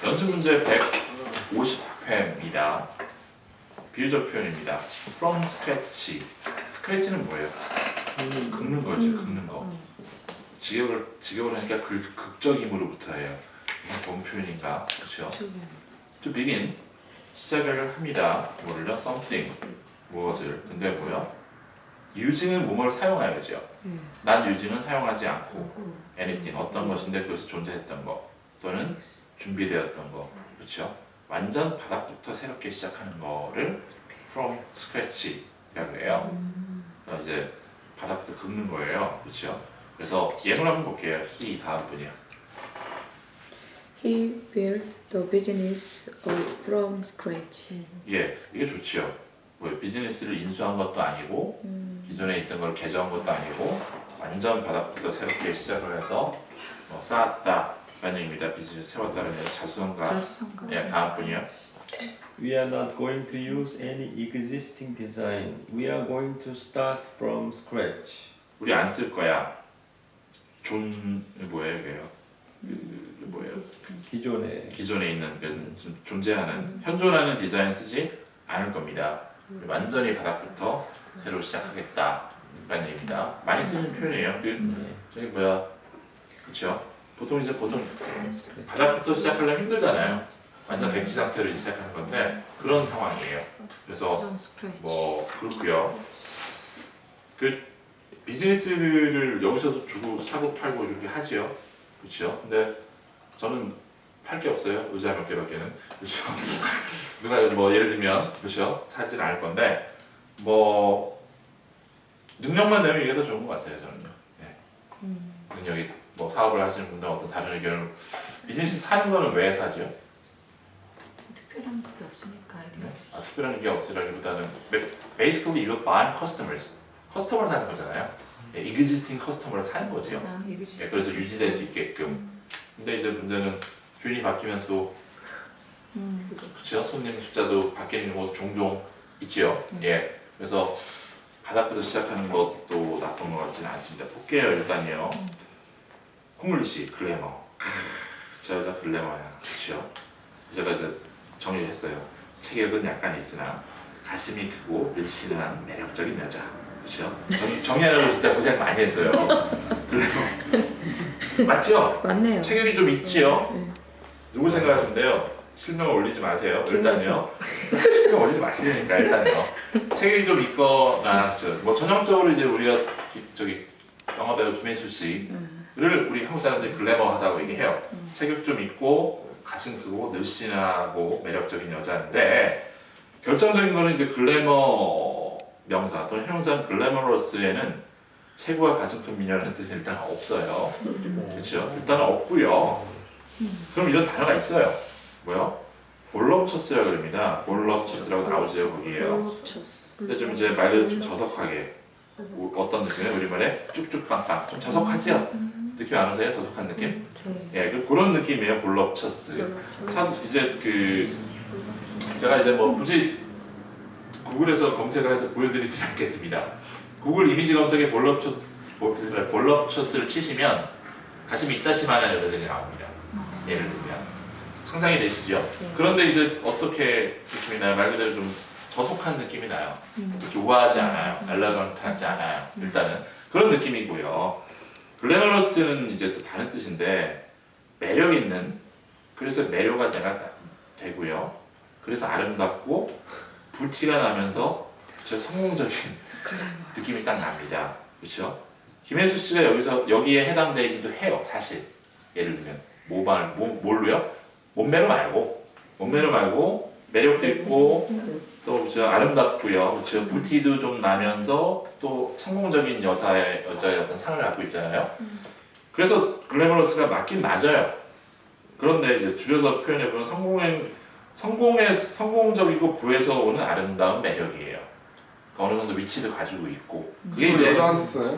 연습 문제 150회입니다. 비유적 표현입니다. From scratch. scratch는 뭐예요? 긁는 거죠. 긁는 거. 직역을 하니까 극적 힘으로부터예요. 이게 뭔 표현인가? 그렇죠? To begin. 시작을 합니다. 뭐를요? Something. 무엇을. 근데 뭐야? using은 뭐뭐를 사용하여죠. 난 using은 사용하지 않고 anything. 어떤 것인데 그것이 존재했던 거. 또는 준비되었던 거. 그렇죠? 완전 바닥부터 새롭게 시작하는 거를 from scratch이라고 해요. 이제 바닥부터 긁는 거예요. 그렇죠? 그래서 예문 한번 볼게요. he 다음 분이요. He built the business from scratch. 예, 이게 좋지요. 뭐 비즈니스를 인수한 것도 아니고 기존에 있던 걸 개조한 것도 아니고 완전 바닥부터 새롭게 시작을 해서 쌓았다라는 의미입니다. 비즈니스 세웠다는 자수성가. 예, 다음 분이요. We are not going to use any existing design. We are going to start from scratch. 우리 안 쓸 거야. 뭐예요, 이게요? 뭐예요? 기존에 있는 존재하는 현존하는 디자인 쓰지 않을 겁니다. 완전히 바닥부터 새로 시작하겠다라는 얘기입니다. 많이 쓰는 표현이에요. 저기 뭐야, 그렇죠? 보통 바닥부터 시작하려면 힘들잖아요. 완전 백지 상태로 시작하는 건데 그런 상황이에요. 그래서 뭐 그렇고요. 그 비즈니스를 여기서도 주고 사고 팔고 이렇게 하지요. 그렇죠? 근데 저는 팔 게 없어요. 의자 몇 개밖에는. 그렇죠? 누가 뭐 예를 들면 그렇죠? 사지는 않을 건데 뭐 능력만 내면 이게 더 좋은 것 같아요. 저는요. 네. 능력이 뭐 사업을 하시는 분들 어떤 다른 의견을 비즈니스 사는 거는 왜 사죠? 특별한 게 없으니까. 네. 특별한 게 없으라기보다는 basically 이거 buying customers. 커스터머를 사는 거잖아요. existing 커스터머를 사는 거죠. 네, 그래서 유지될 수 있게끔. 근데 이제 문제는 주인이 바뀌면 또 그렇죠. 손님 숫자도 바뀌는 것도 종종 있지요. 예. 그래서 바닥부터 시작하는 것도 나쁜 것 같지는 않습니다. 볼게요. 일단요. 콩물리 씨 글래머. 저 여자 글래머야. 그렇죠. 제가 이제 정리를 했어요. 체격은 약간 있으나 가슴이 크고 늘씬한 매력적인 여자. 그렇죠? 정리하려고 진짜 고생 많이 했어요. 글래머. 맞죠? 맞네요. 체격이 좀 있지요? 누구 생각하시면 돼요? 실명을 올리지 마세요. 일단요. 실명 올리지 마시려니까 일단요. 체격이 좀 있거나 뭐 전형적으로 이제 우리가 영화 배우 김혜수 씨를 우리 한국 사람들이 글래머하다고 얘기해요. 체격 좀 있고 가슴 크고 늘씬하고 매력적인 여자인데 결정적인 거는 이제 글래머 명사 또는 형용사 글래머러스에는 체구와 가슴 큰 미녀라는 뜻은 일단 없어요. 그렇죠? 일단은 없고요. 그럼 이런 단어가 있어요. 뭐요? 볼럽처스라고 그럽니다. 볼럽처스라고 나오죠 거기에요. 근데 좀 이제 말 그대로 좀 저속하게 어떤 느낌이에요? 우리말에 쭉쭉빵빵 좀 저속하죠? 느낌 안 오세요? 저속한 느낌? 예, 그런 느낌이에요. 볼럽처스. 이제 제가 이제 뭐 굳이 구글에서 검색을 해서 보여드리지 않겠습니다. 구글 이미지 검색에 볼럽처스를 치시면 가슴이 이따시만한 여자들이 나옵니다. 예를 들면 상상이 되시죠? 그런데 이제 어떻게 느낌이 나요? 말 그대로 좀 저속한 느낌이 나요. 그렇게 우아하지 않아요. 엘레건트하지 않아요. 일단은 그런 느낌이고요. 글래머러스는 이제 또 다른 뜻인데 매력 있는, 그래서 매료가 되고요. 그래서 아름답고 불티가 나면서 저 성공적인 느낌이 딱 납니다. 그렇죠? 김혜수 씨가 여기에 해당되기도 해요. 사실 예를 들면 뭘로요? 몸매로 말고 매력도 있고 또 그렇죠? 아름답고요. 그렇죠? 불티도 좀 나면서 또 성공적인 여자의 어떤 상을 갖고 있잖아요. 그래서 글래머러스가 맞긴 맞아요. 그런데 이제 줄여서 표현해 보면 성공적이고 부에서 오는 아름다운 매력이에요. 그러니까 어느 정도 위치도 가지고 있고. 그게 이제 여자한테 써요?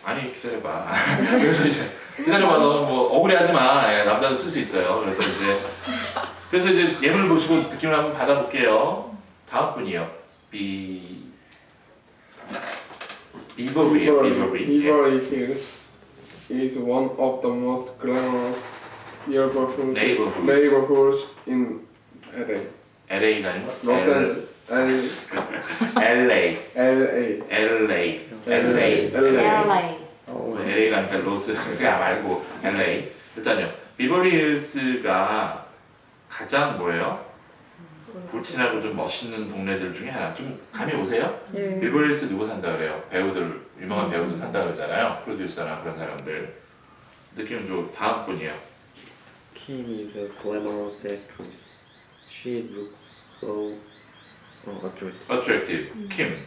아니 기다려봐. 그래서 이제 기다려봐. 너 뭐 억울해하지 마. 예, 남자도 쓸 수 있어요. 그래서 이제 예문을 보시고 느낌을 한번 받아볼게요. 다음 분이요. Beverly Hills is one of the most glamorous Neighborhood. neighborhoods in LA. LA가 아니고 Los Angeles. LA. LA. LA. LA. LA. LA가 아니까 로스가 말고 LA. 일단요. 비버리 힐스가 가장 뭐예요? 볼티나고 좀 멋있는 동네들 중에 하나. 좀 감이 오세요? 네. 비버리 힐스 누구 산다 그래요? 배우들, 유명한 배우들 산다 그러잖아요. 프로듀서나 그런 사람들. 느낌 좀 다음 분이에요. Kim is a glamorous actress. She looks so attractive. Attractive. 킴.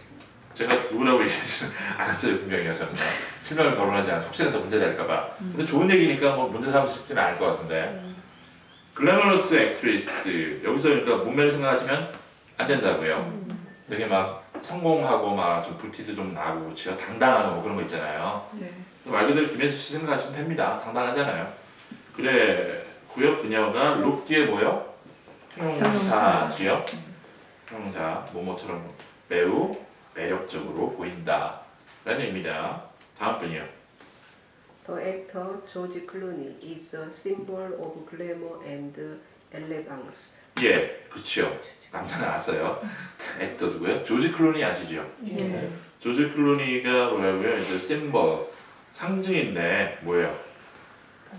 제가 누구라고 얘기하지는 않았어요. 분명히요. 저는 실명을 거론하지 않아. 혹시라도 문제 될까봐. 근데 좋은 얘기니까 뭐 문제 삼으시지는 않을 것 같은데. 글래머러스 액트리스. 여기서 그러니까 문면을 생각하시면 안 된다고요. 되게 막 성공하고 막 좀 불티도 좀 나고 그렇죠. 당당하고 뭐 그런 거 있잖아요. 네. 말 그대로 김혜수 씨 생각하시면 됩니다. 당당하잖아요. 그래 고요 그녀가 룩 뒤에 뭐요? 형용사지요. 형용사 뭐뭐처럼 매우 매력적으로 보인다 라는 의미다. 다음 분이요. The actor George Clooney is a symbol of glamour and elegance. 예, 그치요. 남자는 아세요. 액터 누구요? 조지 클루니 아시죠? 네. 조지 클루니가 뭐라고요? 이제 심벌 상징인데 뭐예요?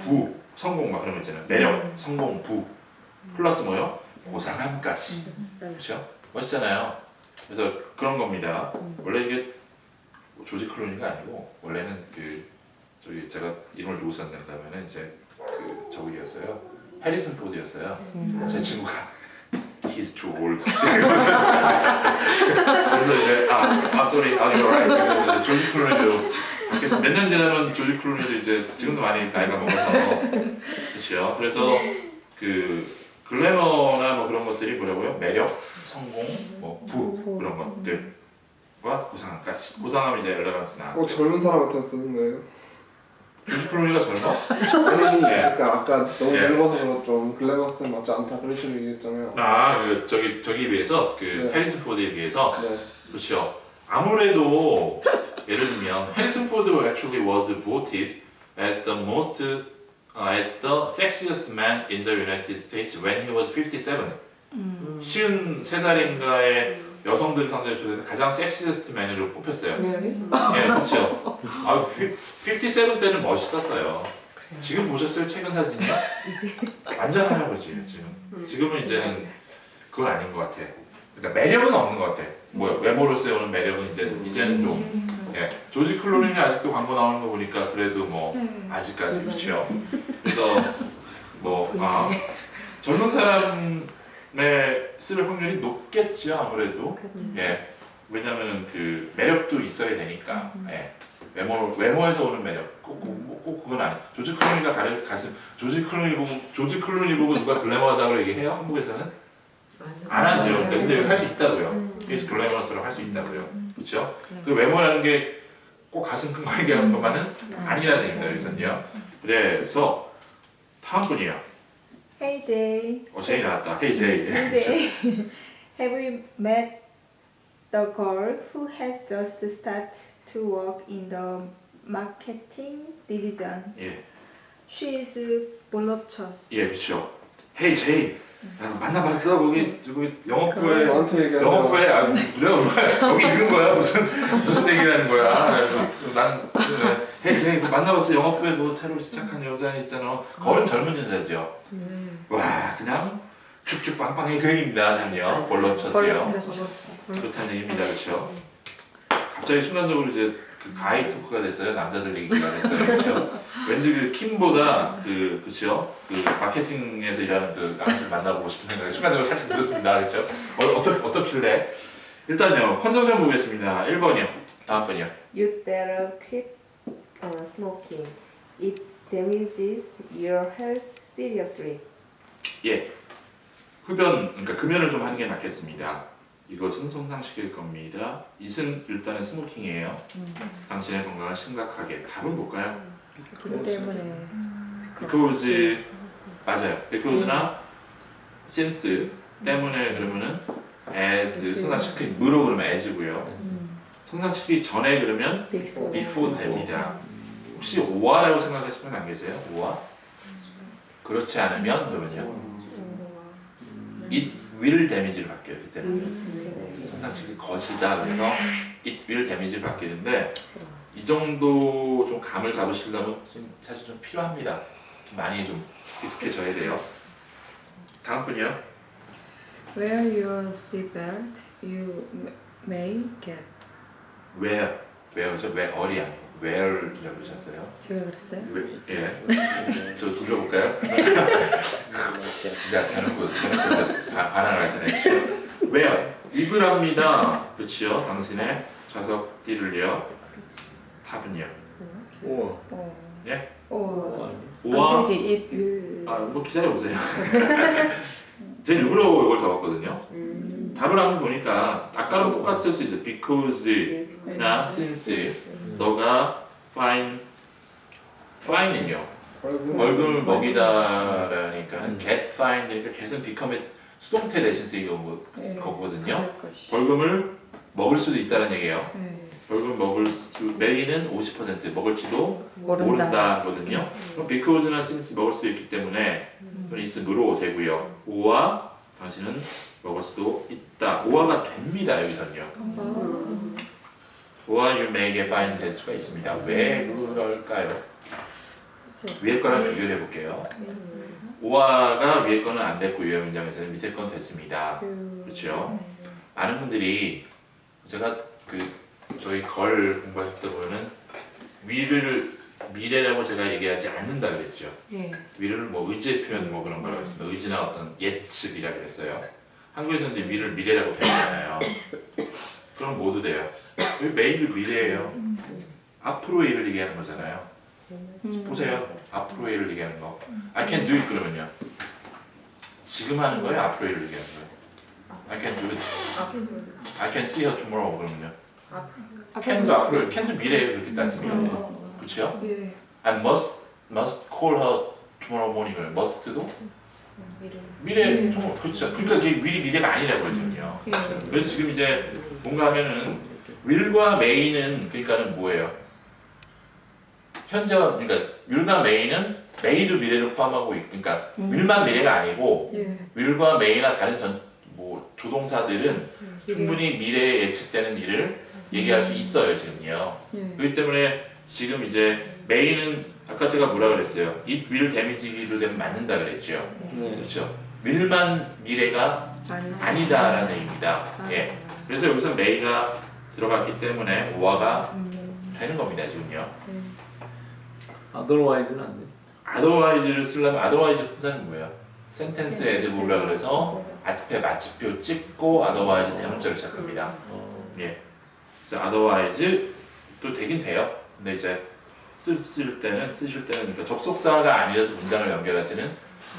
부 성공 막 그런 거 있잖아요. 매력, 성공, 부 플러스 뭐요? 고상함까지. 그렇죠? 멋있잖아요. 그래서 그런 겁니다. 원래 이게 조지 클루니가 아니고 원래는 그 저기 제가 이름을 누구 썼는가 하면은 이제 그 저기였어요. 해리슨 포드였어요. 제 친구가 He's too old. 그래서 이제 sorry, you're right. 그래서 조지 클루니도 밖에서 몇 년 지나면 조지 클루니도 이제 지금도 많이 나이가 먹어서 그렇죠. 그래서 그 글래머나 뭐 그런 것들이 뭐라고요? 매력, 성공, 뭐 부 그런 것들과 고상함까지. 고상함이 이제 엘레강스 나. 젊은 사람한테 쓰는 거예요? 조지 클루니가 젊어? 아니, 네. 그러니까 아까 너무 네. 늙어서 좀 글래머스 맞지 않다 그런 식으로 얘기했잖아요. 그 저기 비해서 그 네. 해리슨 포드에 비해서 네. 그렇죠. 아무래도 예를 들면 해리슨 포드 actually was voted as the most as the sexiest man in the United States when he was 57. 53살인가의 여성들 상대로 조사된 가장 섹시스트 맨으로 뽑혔어요. 예, 그렇죠. 57 때는 멋있었어요. 지금 보셨어요? 최근 사진이요? 완전 할아버지예요 지금. 지금은 이제는 그건 아닌 것 같아. 그러니까 매력은 없는 것 같아. 뭐 외모로서의 오는 매력은 이제는 좀. 예, 조지 클루니는 아직도 광고 나오는 거 보니까 그래도 뭐 아직까지 그렇죠. 그래서 뭐 젊은 사람의 쓸 확률이 높겠죠 아무래도. 예, 왜냐면은 그 매력도 있어야 되니까. 예. 외모에서 오는 매력 꼭 그건 아니. 조지 클루니가 조지 클루니 보고 누가 글래머하다고 얘기해요? 한국에서는 안 하죠. 그러니까 근데 할 수 있다고요. 그래서 글래머스로 할 수 있다고요. 그렇죠? 그 외모라는 게 꼭 가슴 큰 거 얘기하는 것만은 아니라는 얘기입니다. 여기서는요. 그래서 다음 분이에요. Hey Jay. 제이 나왔다. 헤이 제이. Hey Jay. Have you met the girl who has just started to work in the marketing division? 예, She is voluptuous. 예, 그렇죠. 헤이 제이. 만나봤어? 거기 영업부에 저한테 얘기하는 영업부에 내가 여기 있는 거야? 무슨 얘기를 하는 거야? 그래서 나는 헤이 제이 만나봤어? 영업부에 그 새로 시작한 여자 있잖아. 거는 젊은 여자죠. 와 그냥 쭉쭉 빵빵해 그 얘기입니다. 저는요. 볼러쳤어요. 그렇다는 얘기입니다. 그렇죠? 갑자기 순간적으로 이제 그 가이 토크가 됐어요. 남자들 얘기가 됐어요. 그렇죠? 왠지 그 킴보다 그렇죠? 그 마케팅에서 일하는 그 남자를 만나보고 싶은 생각이 순간적으로 살짝 들었습니다. 그렇죠? 어떻길래? 일단요. 컨정션 보겠습니다. 1번이요. 다음 번이요. You better quit smoking. It damages your health seriously. 예. 그러니까 금연을 좀 하는 게 낫겠습니다. 이것은 손상시킬 겁니다. 이승 일단은 스모킹이에요. 당신의 건강을 심각하게. 답은 뭘까요? 그 때문에 because 맞아요. because나 since 때문에 그러면은 as 손상시킬 무로 그러면 as고요. 손상시키기 전에 그러면 before. before 됩니다. 혹시 오아라고 생각하시는 분 안 계세요? 오아? 그렇지 않으면 그러면요. it will damage를 바뀌어요. 그때는 정상적인 것이다. 그래서 it will damage를 바뀌는데 이 정도 좀 감을 잡으시려면 사실 좀 필요합니다. 많이 좀 익숙해져야 돼요. 다음 분이요. Wear your seatbelt. You may get. where죠? where이 아니고 where라고 하셨어요. 제가 그랬어요? 예. 저 돌려볼까요? 자, 대놓고 반항을 하시네. where 입으랍니다. 그렇지요? 당신의 좌석 띠를요. 탑은요. 우와. 예? 오. 우와. 안 되지. It will. 뭐 기다려보세요. 제 일부러 이걸 적었거든요. 답을 한번 보니까 아까랑 똑같을 수 있어요. because나 since 너가 fine은요. 벌금을 먹이다라니까 get fined 그러니까 get은 become의 수동태 대신 쓰이는 거거든요. 벌금을 먹을 수도 있다는 얘기예요. 벌금 먹을 수 may는 50% 먹을지도 모른다거든요. 그럼 because나 since 먹을 수도 있기 때문에 is으로 되고요. 오와 당신은 먹을 수도 있다. 오와가 됩니다. 여기서는요. 오와 you may get fined 될 수가 있습니다. 왜 그럴까요? 위에 거랑 비교해 볼게요. 오와가 위에 거는 안 됐고 이 문장에서는 밑에 건 됐습니다. 그렇죠? 많은 분들이 제가 저희 걸 공부할 때 보면은 미래라고 제가 얘기하지 않는다 그랬죠. 위를 뭐 의지의 표현 뭐 그런 거라고 했습니다. 의지나 어떤 예측이라 그랬어요. 한국에서는 이제 위를 미래라고 배우잖아요. 그럼 모두 돼요. 매일 미래예요. 앞으로의 일을 얘기하는 거잖아요. 보세요. 앞으로의 일을 얘기하는 거. I can do it 그러면요. 지금 하는 거예요? 앞으로의 일을 얘기하는 거예요? I can do it. I can see her tomorrow 그러면요. can도 앞으로, can도 미래예요. 그렇게 따지면. 그렇죠? 예. I must call her tomorrow morning을 must도 미래 그렇죠. 그러니까 이게 미래가 아니라고 그러거든요. 그래서 지금 이제 뭔가 하면은 will과 may는 그러니까는 뭐예요? 현재와 그러니까 will과 may는 may도 미래를 포함하고 있고 그러니까 will만 미래가 아니고 will과 may나 다른 조동사들은 충분히 미래에 예측되는 일을 얘기할 수 있어요 지금요. 그렇기 때문에 지금 이제 may는 아까 제가 뭐라 그랬어요? it will damage기로 되면 맞는다 그랬죠. 그렇죠. will만 미래가 아니다라는 얘기입니다. 예. 그래서 여기서 may가 들어갔기 때문에 오화가 되는 겁니다 지금요. otherwise는 안 돼. otherwise를 쓰려면 otherwise 품사는 뭐예요? 센텐스 애드브라 그래서 앞에 마침표 찍고 otherwise 대문자로 시작합니다. 예. 그래서 otherwise 또 되긴 돼요. 근데 이제 쓰실 때는 그러니까 접속사가 아니라서 문장을 연결하지는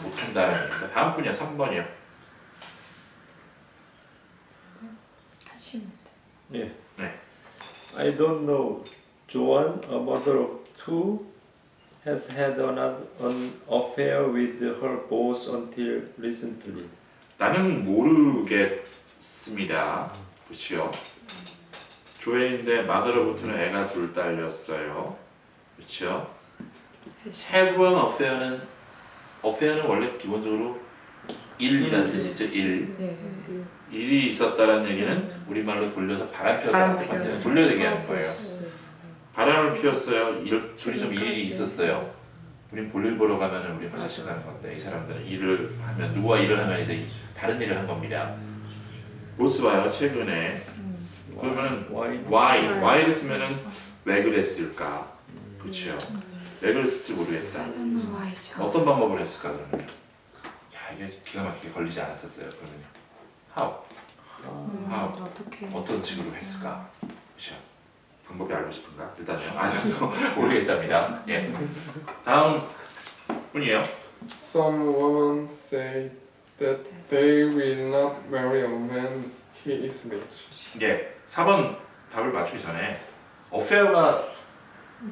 못한다는 얘기입니다. 다음 분이요. 3번이요. 예. 네. I don't know. Joan, a mother of two, has had an affair with her boss until recently. 나는 모르겠습니다. 그렇죠. 조회인데 마더로부터는 애가 둘 딸렸어요. 그렇죠. have an affair는 원래 기본적으로 일이라는 뜻이죠. 일이 있었다라는 얘기는 우리말로 돌려서 바람 피웠다는 뜻한테 돌려 얘기하는 거예요. 바람을 피웠어요. 둘이 좀 일이 있었어요. 우린 볼일 보러 가면은 우리 화장실 가는 건데 이 사람들은 일을 하면 누구와 일을 하면 이제 다른 일을 한 겁니다. 못 써요 최근에. 그러면은 why를 쓰면은 왜 그랬을까? 그렇죠. 왜 그랬을지 모르겠다. 어떤 방법을 했을까 그러면? 야 이게 기가 막히게 걸리지 않았었어요. 그러면요. how 어떤 식으로 했을까? 그렇죠. 방법이 알고 싶은가? 일단요. 모르겠답니다. 예. 다음 분이에요. Some women say that they will not marry a man he is rich. 예. 4번 답을 맞추기 전에 어페어가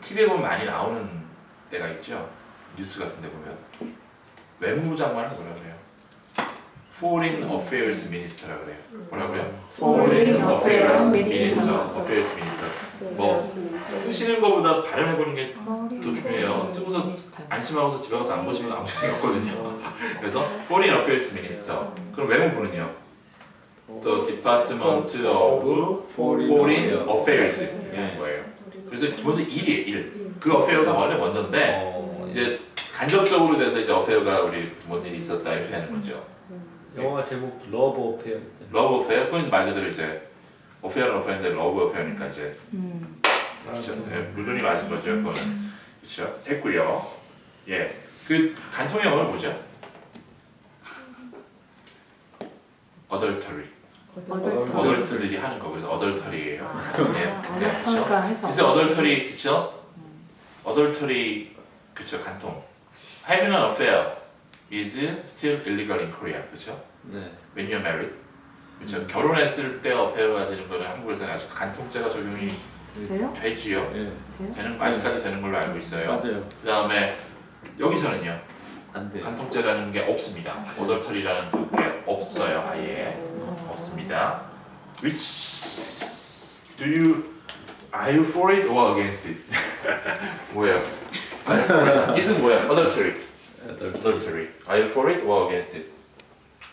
TV에 보면 많이 나오는 때가 있죠. 뉴스 같은 데 보면 외무부 장관은 뭐라 그래요? Foreign Affairs Minister라고 그래요. 뭐라고요? Foreign Affairs Minister. Minister. Affairs Minister. 뭐 쓰시는 것보다 발음해보는 게 더 중요해요. 쓰고서 안심하고서 집에 가서 안 보시면 아무 소용이 없거든요. 그래서 Foreign Affairs Minister. 그럼 외무부는요? The Department of Foreign Affairs 이런 거예요. 그래서 기본적으로 일이에요, 일. 그 어페어가 원래 먼저인데 이제 간접적으로 돼서 이제 어페어가 우리 뭔 일이 있었다 이렇게 하는 거죠. 영화 제목 러브 어페어. 러브 어페어 그건 말 그대로 이제 어페어는 어페어인데 러브 어페어니까 이제 그렇죠. 네, 물론이 맞은 거죠. 그거는 그렇죠. 됐고요. 예, 그 간통 영어를 뭐죠? adultery. 어덜트들이 하는 거 그래서 어덜터리예요. 네, 그렇죠. 그래서 어덜터리 그렇죠. 어덜터리 그렇죠. 간통. Having an affair is still illegal in Korea. 그렇죠. 네. When you're married. 그렇죠. 결혼했을 때 어페어가 되는 거는 한국에서는 아직 간통죄가 적용이 돼요? 되지요. 예. 되는 아직까지 되는 걸로 알고 있어요. 맞아요. 그다음에 여기서는요. 안 돼. 간통죄라는 게 없습니다. 어덜터리라는 그게 없어요. 아예 없습니다. Which do you are you for it or against it? 뭐예요? it은 뭐야? Adultery. Adultery. Are you for it or against it?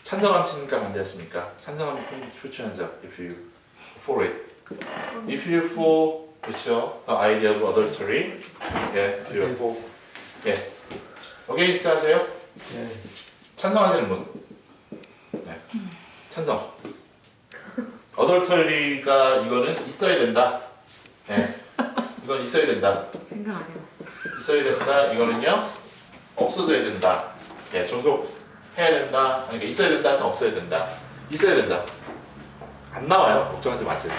찬성하십니까 반대하십니까? 찬성하면 표시 한 장. If you for it. If you for 그렇죠? The idea of adultery. 예, if you for. 예. against 하세요? 네. 찬성하시는 분? 네. 찬성. 어덜터리가 이거는 있어야 된다. 네. 이건 있어야 된다. 생각 안 해봤어. 있어야 된다. 이거는요. 없어져야 된다. 네. 종속해야 된다. 그러니까 있어야 된다. 또 없어야 된다. 있어야 된다. 안 나와요. 걱정하지 마세요.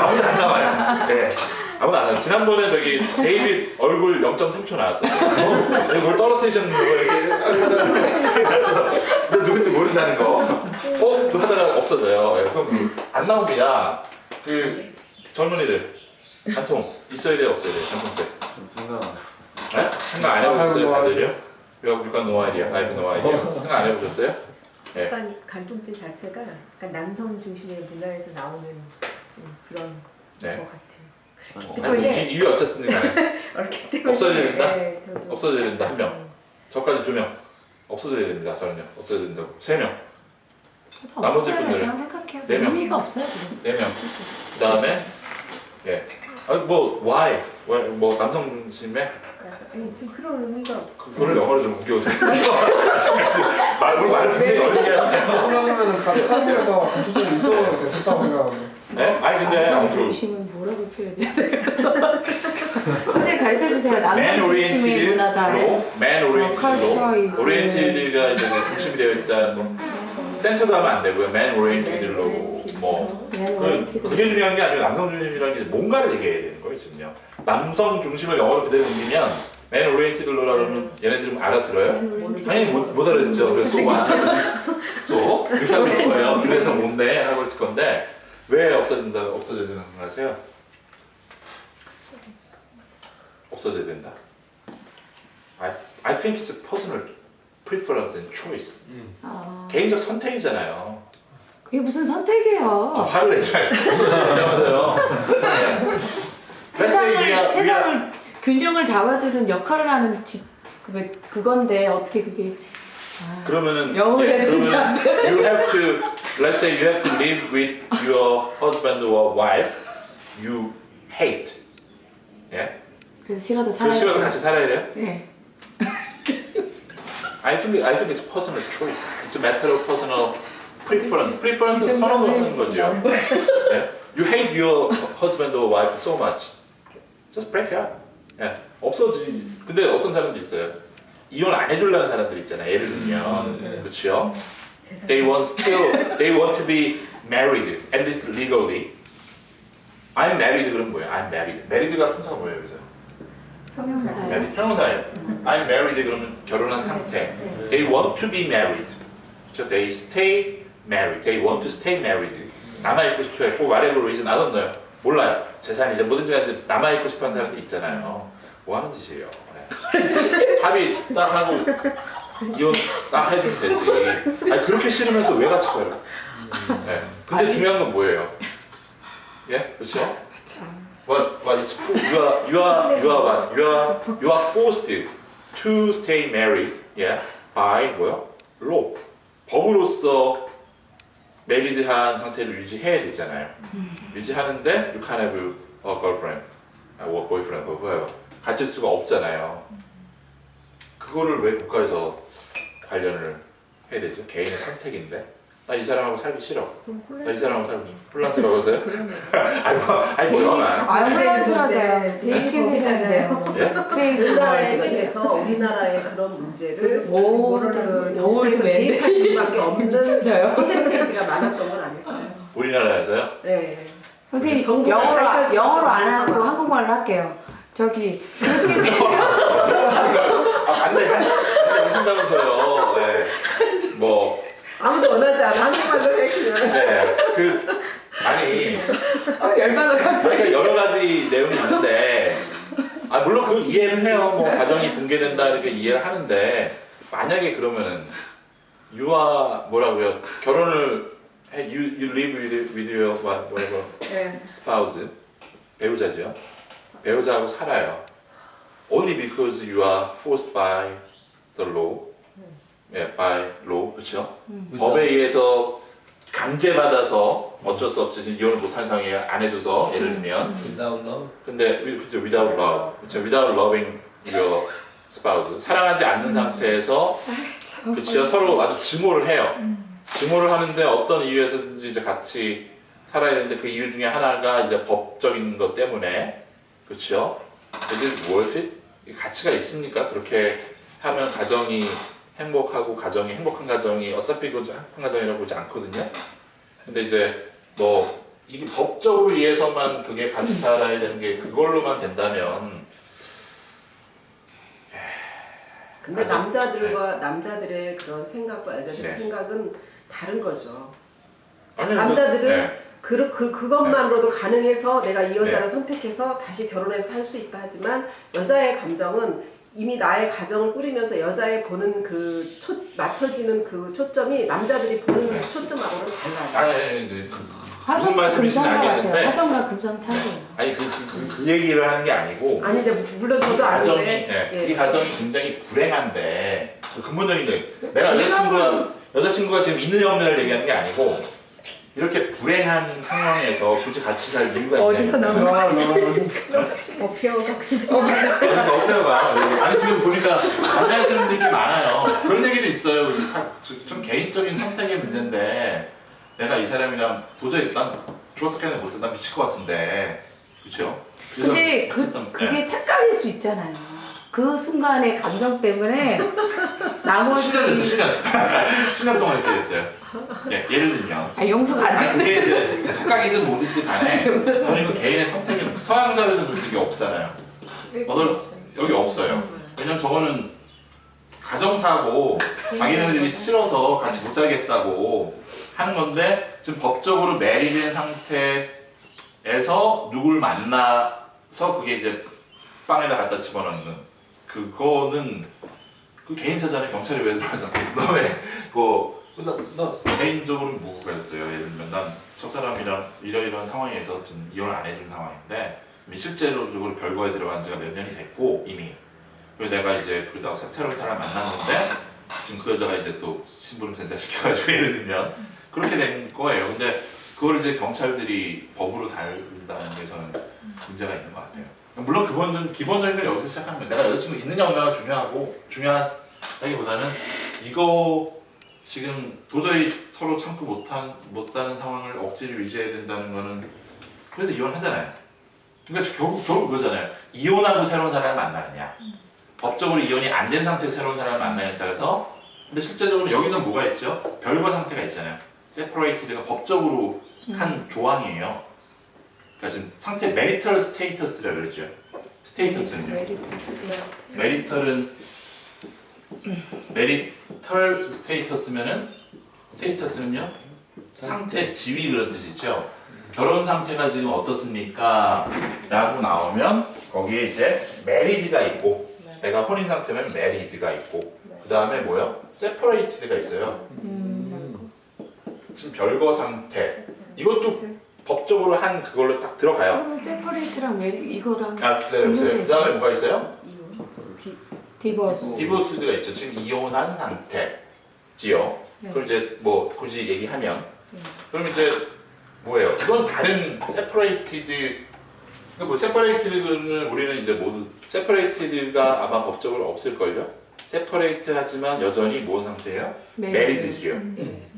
아무도 안 나와요. 네. 아무도 안 나와요. 지난번에 저기 데이빗 얼굴 0.3초 나왔어요. 뭘 떨어뜨리셨는 거 이렇게 근데 누군지 모른다는 거. 또 하다가 없어져요. 예, 그럼 안 나옵니다. 그 젊은이들 간통 있어야 돼요, 없어야 돼요? 간통죄. 생각 네? 생각 안 해보셨어요, 다들요? 이거 노 아이디어, 아이브 노 아이디어. 생각 안 해보셨어요? 네. 약간 간통죄 자체가 약간 남성 중심의 문화에서 나오는 좀 그런 네. 것 같아요. 아니, 때문에 이유 어쨌든 간에 그렇기 때문에 없어져야 된다? 네, 저도 없어져야 된다, 한 명. 저까지 2명. 없어져야 됩니다, 저는요. 없어져야 된다고. 3명. 나머지 분들은 그냥 생각해요. 4명. 의미가 없어요. 그냥. 4명. 그 다음에 예. 아니 뭐 why? 뭐 남성 중심의 좀 그런 의미가 그거를 영어로 좀 옮겨오세요. 말을 굉장히 어렵게 하시죠. 그러면 한국에서 간통죄는 있어도 괜찮다고 생각하는데. 네? 아니 근데 남성 아무튼 중심은 뭐라고 표현해야 될까서 선생님 가르쳐 주세요. 남성 man 중심의 oriented 문화다. law, man oriented culture law, is- oriented가 이제 중심이 되어 있다. 뭐 센터도 하면 안 되고요. man oriented law 뭐 그게 중요한 게 아니고 남성 중심이라는 게 뭔가를 얘기해야 되는 거예요 지금요. 남성 중심을 영어로 그대로 옮기면 man oriented law라 그러면 얘네들은 알아들어요? 당연히 못 알아듣죠. 그래서 so 이렇게 하고 있을 거예요. 그래서 뭔데 하고 있을 건데 왜 없어져야 되는 거 아세요? 없어져야 된다. I think it's a personal preference and choice. 아, 개인적 선택이잖아요. 그게 무슨 선택이에요? 화를 내지 마시고 없어져야 된다면서요. 세상을 균형을 잡아주는 역할을 하는 그건데 어떻게 그게 그러면은 영어로 해야 되는데 안 돼. you have to let's say you have to live with your husband or wife you hate. 예? 그래서 싫어도 그 살아야 싫어도 돼요. 같이 살아야 돼요? 네. I think it's personal choice. It's a matter of personal preference. Preference는 선호를 하는 거죠. 예? You hate your husband or wife so much. Just break up. 예. 없어지. 근데 어떤 사람도 있어요. 이혼 안 해주려는 사람들 있잖아요. 예를 들면, 그렇죠? They want to be married, at least legally. I'm married 그럼 뭐예요? I'm married. married가 항상 뭐예요, 그죠? 형용사예요. married, 형용사예요. I'm married 그러면 결혼한 상태. They want to be married. 그렇죠? They stay married. They want to stay married. 남아 있고 싶어요. For whatever reason, I don't know. 몰라요. 재산이든 뭐든지 간에 남아 있고 싶어하는 사람들 있잖아요. 뭐 하는 짓이에요? 네. 합의 딱 하고 이혼 딱 해주면 되지. 아니, 그렇게 싫으면서 왜 같이 살아? 네. 근데 중요한 건 뭐예요? 예, 그렇죠? What is you are forced to stay married, yeah, by 뭐요? law. 법으로서 메리드한 상태를 유지해야 되잖아요. 유지하는데 you can't have a girlfriend, or boyfriend, or whoever. 가질 수가 없잖아요. 그거를 왜 국가에서 관련을 해야 되죠? 개인의 선택인데. 나 이 사람하고 살기 싫어. 나 이 사람하고 살기 혼란스러워서요? 아니 뭐야? 혼란스러워져요. 대입친 세상인데요. 예? 우리나라에 대해서 우리나라의 그런 문제를 오, 정부에서 개입할 수밖에 없는 진짜요? 퍼센테이지가 많았던 건 아닐까요? 우리나라에서요? 네. 선생님 정부가 영어로 가입할 수 영어로 없는 안 하고 거죠. 한국말로 할게요. 저기 그렇게 안돼 하신다면서요. 네. 뭐 아무도 원하지 않아. 한국말로 해 그냥. 네. 아니 열받아 갑자기. 그러니까 여러 가지 내용이 있는데 물론 그 이해는 해요. 뭐 가정이 붕괴된다 이렇게 이해를 하는데 만약에 그러면은 유아 뭐라고요? 결혼을 해 you live with your whatever 네. spouse 배우자죠. 배우자하고 살아요. Only because you are forced by the law, by law, 그렇죠? 법에 의해서 강제받아서 어쩔 수 없이 이혼을 못한 상황에 안 해줘서 예를 들면 Without love. 근데 그렇죠 without love, 그렇죠 without loving your spouse 사랑하지 않는 상태에서 그렇죠 서로 아주 증오를 해요. 증오를 하는데 어떤 이유에서든지 이제 같이 살아야 되는데 그 이유 중에 하나가 이제 법적인 것 때문에 그렇죠. 이제 worth it? 가치가 있습니까? 그렇게 하면 가정이 행복하고 가정이 행복한 가정이 어차피 그 행복한 가정이라고 보지 않거든요. 근데 이제 뭐 이게 법적으로 위해서만 그게 같이 살아야 되는 게 그걸로만 된다면 근데 남자들의 그런 생각과 여자들의 네. 생각은 다른 거죠. 아니, 남자들은 그것만으로도 가능해서 내가 이 여자를 선택해서 다시 결혼해서 살 수 있다 하지만 여자의 감정은 이미 나의 가정을 꾸리면서 여자의 보는 맞춰지는 그 초점이 남자들이 보는 초점하고는 달라요. 이제 무슨 말씀이신지 알겠는데 화성과 금성 차이예요. 아니 그 얘기를 하는 게 아니고 아니 이제 물론 저도 가정이 아는데 이 가정이 굉장히 불행한데 근본적인 게 내가 여자친구가 지금 있느냐 없느냐를 얘기하는 게 아니고 이렇게 불행한 상황에서 굳이 같이 살 이유가 있냐? 어디서 나온 거야? 어표가 그러니까 어때요? 아니 지금 보니까 남자애들은 되게 많아요. 그런 얘기도 있어요. 좀 개인적인 선택의 문제인데 내가 이 사람이랑 도저히 난 어떻게 하는 못해. 난 미칠 것 같은데 그렇죠? 근데 그게 착각일 수 있잖아요. 그 순간의 감정 때문에 나머지 10년 됐어 10년 동안 이렇게 됐어요. 네, 예를 들면 용서가 안 그게 이제 착각이든 뭐든지 간에 저는 이거 개인의 선택이 서양 사회에서 그런 게 없잖아요. 여기 없어요. 왜냐면 저거는 가정사고 자기네들이 싫어서 같이 못 살겠다고 하는 건데 지금 법적으로 매리된 상태에서 누굴 만나서 그게 이제 빵에다 갖다 집어넣는 그거는 그 개인사전에 경찰이 왜 들어와서 너 왜 너 개인적으로 뭐가 있어요? 예를 들면 난 저 사람이랑 이러이러한 상황에서 지금 이혼을 안 해준 상황인데 실제로적으로 별거에 들어간 지가 몇 년이 됐고 이미 그리고 내가 이제 그러다가 새로운 사람 만났는데 지금 그 여자가 이제 또 심부름 센터 시켜가지고 예를 들면 그렇게 된 거예요. 근데 그걸 이제 경찰들이 법으로 다룬다는 게 저는 문제가 있는 것 같아요. 물론 그건 기본적인 걸 여기서 시작하는 거예요. 내가 여자친구 있느냐 없느냐가 중요하다기보다는 이거 지금 도저히 서로 참고 못 사는 상황을 억지로 유지해야 된다는 거는 그래서 이혼하잖아요. 그러니까 결국 그거잖아요. 이혼하고 새로운 사람을 만나느냐 법적으로 이혼이 안 된 상태에서 새로운 사람을 만나느냐에 따라서 근데 실제적으로 여기서 뭐가 있죠? 별거 상태가 있잖아요. 세퍼레이티드가 법적으로 한 조항이에요. 그러니까 지금 상태 메리털 스테이터스라고 그러죠. 스테이터스는요. 메리털 스테이터스는요. 상태 지위 그런 뜻이죠. 결혼 상태가 지금 어떻습니까? 라고 나오면 거기에 이제 메리드가 있고 내가 혼인 상태면 메리드가 있고 그 다음에 뭐요? separated가 있어요. 지금 별거 상태. 이것도 법적으로 한 그걸로 딱 들어가요. 그러면 세퍼레이트랑 이거랑 아, 기다려보세요. 그 다음에 뭐가 있어요? 디버스. 디보스가 있죠. 지금 이혼한 상태지요. 네. 그럼 이제 뭐 굳이 얘기하면 네. 그럼 이제 뭐예요? 이건 다른 separated 뭐 separated는 우리는 이제 모두 separated가 아마 법적으로 없을걸요? separate 하지만 여전히 뭔 상태예요? married지요.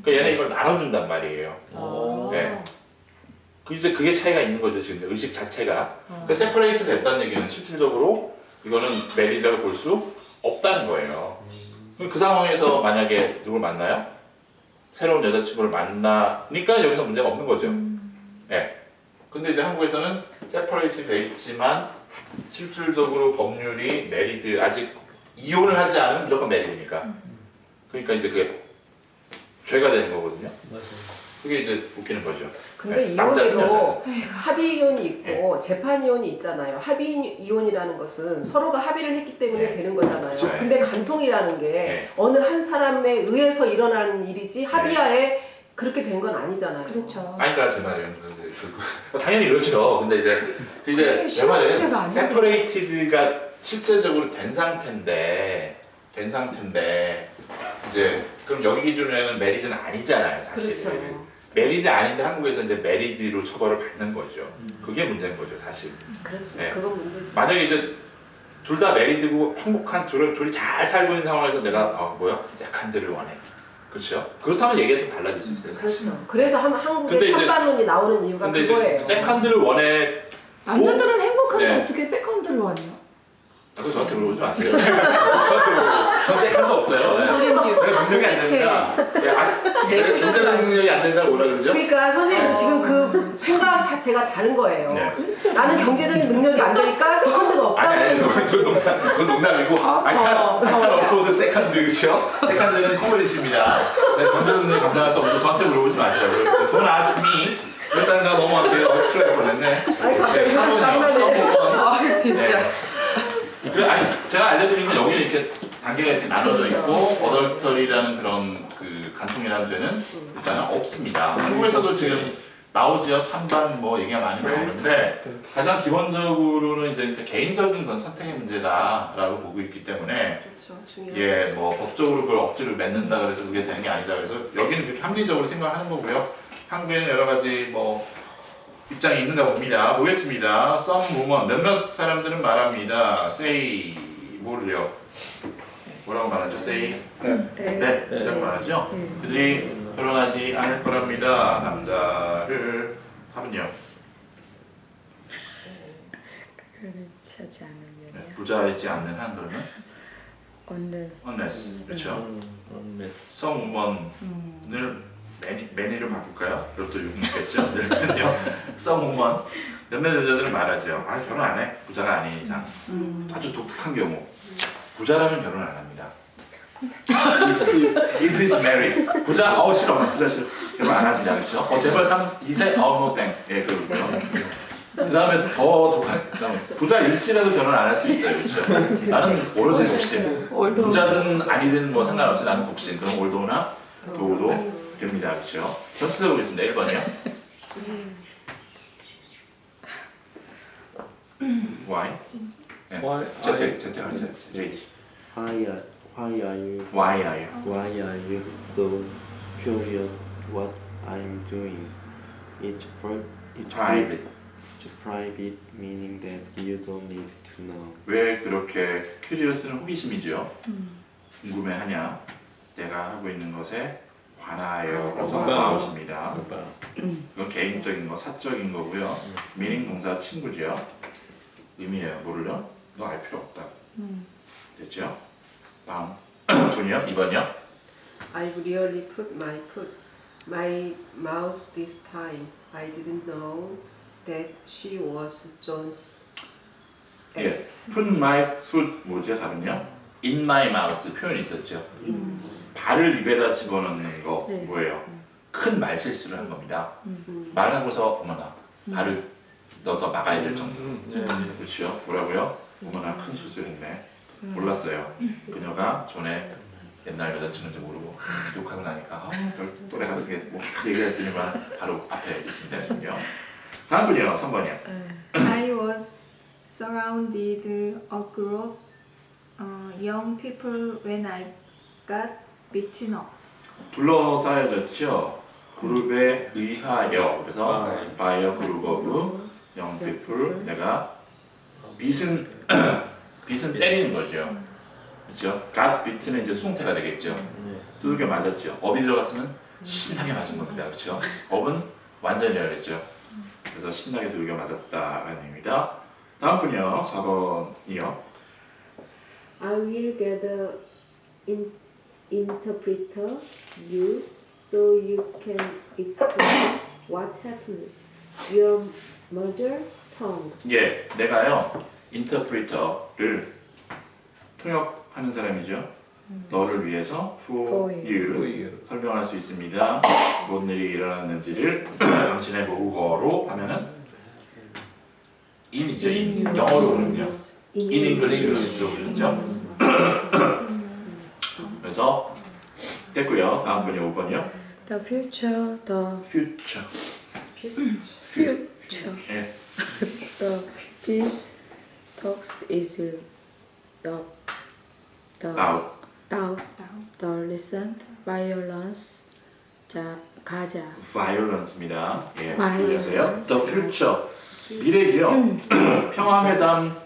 그러니까 얘네 이걸 나눠준단 말이에요. 아. 네. 그 이제 그게 차이가 있는 거죠 지금 의식 자체가. 그러니까 separate 됐다는 얘기는 실질적으로 이거는 married라고 볼 수 없다는 거예요. 그럼 그 상황에서 만약에 누굴 만나요? 새로운 여자친구를 만나니까 여기서 문제가 없는 거죠. 네. 근데 이제 한국에서는 separate 돼 있지만 실질적으로 법률이 married 아직 이혼을 하지 않으면 무조건 married니까. 그러니까 이제 그게 죄가 되는 거거든요. 맞아요. 그게 이제 웃기는 거죠. 근데 네, 남자든 이혼에도 여자든. 합의 이혼이 있고 재판 이혼이 있잖아요. 합의 이혼이라는 것은 서로가 합의를 했기 때문에 네. 되는 거잖아요. 그쵸. 근데 간통이라는 게 네. 어느 한 사람에 의해서 일어나는 일이지 합의하에 그렇게 된 건 아니잖아요. 그렇죠. 아니 그러니까 제 말이에요. 근데 당연히 그렇죠. 근데 이제 그게 제 말은 문제가 아니야. separated가 실제적으로 된 상태인데 이제 그럼 여기 기준에는 married는 아니잖아요, 사실. 그렇죠. married 아닌데 한국에서 이제 married로 처벌을 받는 거죠. 그게 문제인 거죠, 사실. 그렇죠. 네. 그건 문제지. 만약에 이제 둘 다 married고 행복한 둘이 잘 살고 있는 상황에서 내가 세컨드를 원해. 그렇죠? 그렇다면 얘기가 좀 달라질 수 있어요, 사실. 그렇죠. 그래서 한국에 근데 이제- 찬반론이 나오는 이유가 근데 그거예요. 이제 세컨드를 원해. 남자들은 행복한데 네. 어떻게 세컨드를 원해요? 그거 저한테 물어보지 마세요. 저한테 물어보지. 전 세컨드 없어요. 네. 그런지 그래 능력이 안 된다. 네. 경제적 능력이 안 된다고 뭐라 그러죠? 그러니까 선생님 지금 그 생각 자체가 다른 거예요. 네. 나는 경제적인 능력이 안 되니까 세컨드가 없다고 아니 그건 농담이고 I can't afford second 그렇죠? 세컨드는 코미디십니다. 제가 경제적 능력 감당할 수 없고 저한테 물어보지 마시라고요. Don't ask me. 일단 나 넘어갈게요. 큰일 날 뻔했네. 아니 갑자기 사모네요. 아 진짜. 그래, 아니 제가 알려드린 건 여기는 이렇게 단계가 이렇게 나눠져 있고 어덜터리라는 그런 그 간통이라는 죄는 일단은 없습니다. 한국에서도 지금 나오지요. 찬반 뭐 얘기가 많이 나오는데 가장 기본적으로는 이제 그러니까 개인적인 그런 선택의 문제다라고 보고 있기 때문에 그렇죠. 중요한 예, 뭐 법적으로 그걸 억지로 맺는다 그래서 그게 되는 게 아니다 그래서 여기는 그렇게 합리적으로 생각하는 거고요. 한국에는 여러 가지 뭐 입장이 있는가 봅니다. 보겠습니다. Some women 몇몇 사람들은 말합니다. Say 뭐를요? 뭐라고 말하죠? Say 네, 이라고 말하죠. 그들이 결혼하지 않을 거랍니다. 남자를 답은요? 그렇지 않으면 네, 부자이지 않는 한 그러면 언제 unless 그렇죠. 네. Some woman을 매니로 바꿀까요? 그것도 욕먹겠죠. 일단요. Some woman 몇몇 여자들은 말하죠. 아 결혼 안 해. 부자가 아닌 이상. 아주 독특한 경우. 부자라면 결혼 안 합니다. If he's married. 부자, 싫어. 부자 싫어. 결혼 안 합니다. 그렇죠? 제발 2세, no thanks. 예, 그렇고요. 그 다음에 더 독한, 그다음에 부자 일치라도 결혼 안 할 수 있어요. 그렇죠? 나는 오로지 독신. 부자든 아니든 뭐 상관없이 나는 독신. 그럼 올도나 도우도 됩니다. 그렇죠? 전체 보겠습니다. 1번이요. Why? 네. Z 가르쳐. JT. Why are you so curious what I'm doing? It's Private. It's private, meaning that you don't need to know. 왜 그렇게 큐리어스는 호기심이죠. 궁금해하냐? 내가 하고 있는 것에 관하여서 나오십니다. 이건 개인적인 거, 사적인 거고요. 미닝 동사 친구죠. 의미예요. 뭐를요? 너 알 필요 없다. 됐죠? 다음 분이요. 2번이요. I've really put my mouth this time. I didn't know that she was John's ex. Put my foot 뭐죠? 답은요? In my mouth 표현이 있었죠. 발을 입에다 집어넣는 거 네. 뭐예요? 큰 말실수를 한 겁니다. 말하고서 어머나 발을 넣어서 막아야 될 정도로. 그렇죠? 뭐라고요? 어머나 큰 실수를 했네. 몰랐어요. 그녀가 존의 옛날 여자친구인지 모르고 욕하고 나니까 별 또래 같은 게뭐 얘기했더니만 바로 앞에 있습니다 지금요. 다음 분이요. 3번이요. I was surrounded a group young people when I got beaten up. 둘러싸여졌죠. 그룹에 의하여. 그래서 by a group of young people. 내가 빗은 때리는 거죠. 그렇죠? got beaten은 이제 수동태가 되겠죠. 두들겨 맞았죠. 업이 들어갔으면 신나게 맞은 겁니다. 그렇죠? 업은 완전히 열렸죠. 그래서 신나게 두들겨 맞았다라는 의미입니다. 다음 분이요. 4번이요. I will get an interpreter you so you can explain what happened. Your mother tongue. 예, 내가요. 인터프리터를 통역하는 사람이죠. 너를 위해서 for you 설명할 수 있습니다. 무슨 일이 일어났는지를 당신의 모국어로 하면은 in이죠. in. 영어로는요. in English로 그랬죠. 그래서 됐고요. 다음 분이 5번이요. The future, the future. future. 예. The peace talks is the now. the recent violence. 자, 가자. violence입니다. 예, Violence. 들으세요. The future. 미래죠. 평화회담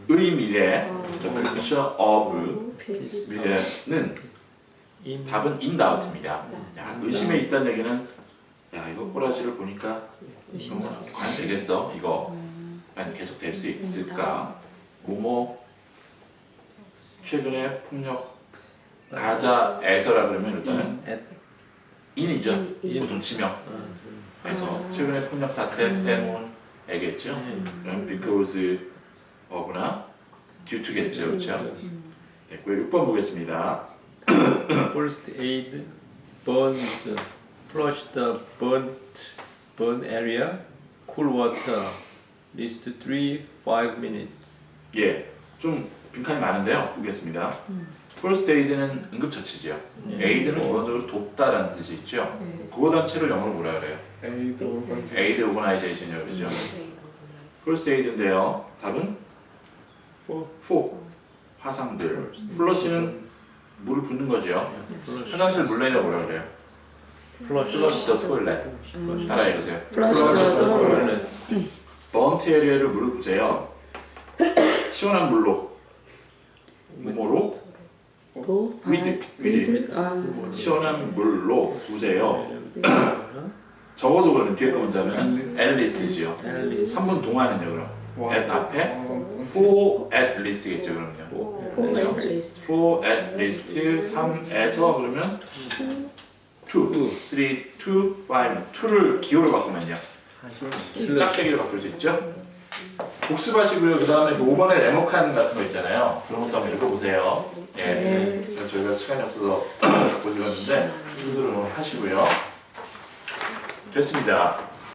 의 미래. The future of Peace. 미래는 답은 in doubt입니다. 야, 의심에 있다는 얘기는 야 이거 꼬라지를 보니까 과연 되겠어 이거 과연 계속 될 수 있을까 뭐뭐 최근에 폭력 가자에서라 그러면 일단은 in이죠. 부동치명에서 최근에 폭력 사태 때문에겠죠. 그럼 because of나 due to겠죠. 그렇죠. 됐고요. 6번 보겠습니다. First aid burns. Flush the burn area. Cool water. List 3-5 minutes. 예, 좀 빈칸이 많은데요. 보겠습니다. First aid는 응급처치죠. aid는 기본적으로 돕다라는 뜻이 있죠. 구호 단체를 영어로 뭐라 그래요? aid organization. aid organization이라고 그러죠. First aid인데요. 답은 for 화상들. 플러시는 물을 붓는 거죠. 화장실 물레냐 뭐라 그래요? Flush the toilet. 따라해 보세요. Flush the toilet. burnt area를 물을 부세요. 시원한 물로. 뭐로? with. 시원한 물로 부세요. 적어도 그러면 뒤에 거 먼저 하면 at least지요. 3분 동안은요 그럼. at 앞에 for at least겠죠 그럼요. for at least 3에서 그러면 2, 3, 2, 5 2를 기호로 바꾸면요 짝대기로 바꿀 수 있죠. 복습하시고요. 그 다음에 5번에 네모칸 같은 거 있잖아요. 그런 것도 한번 읽어보세요. 예, 저희가 시간이 없어서 못 읽었는데 스스로 하시고요. 됐습니다.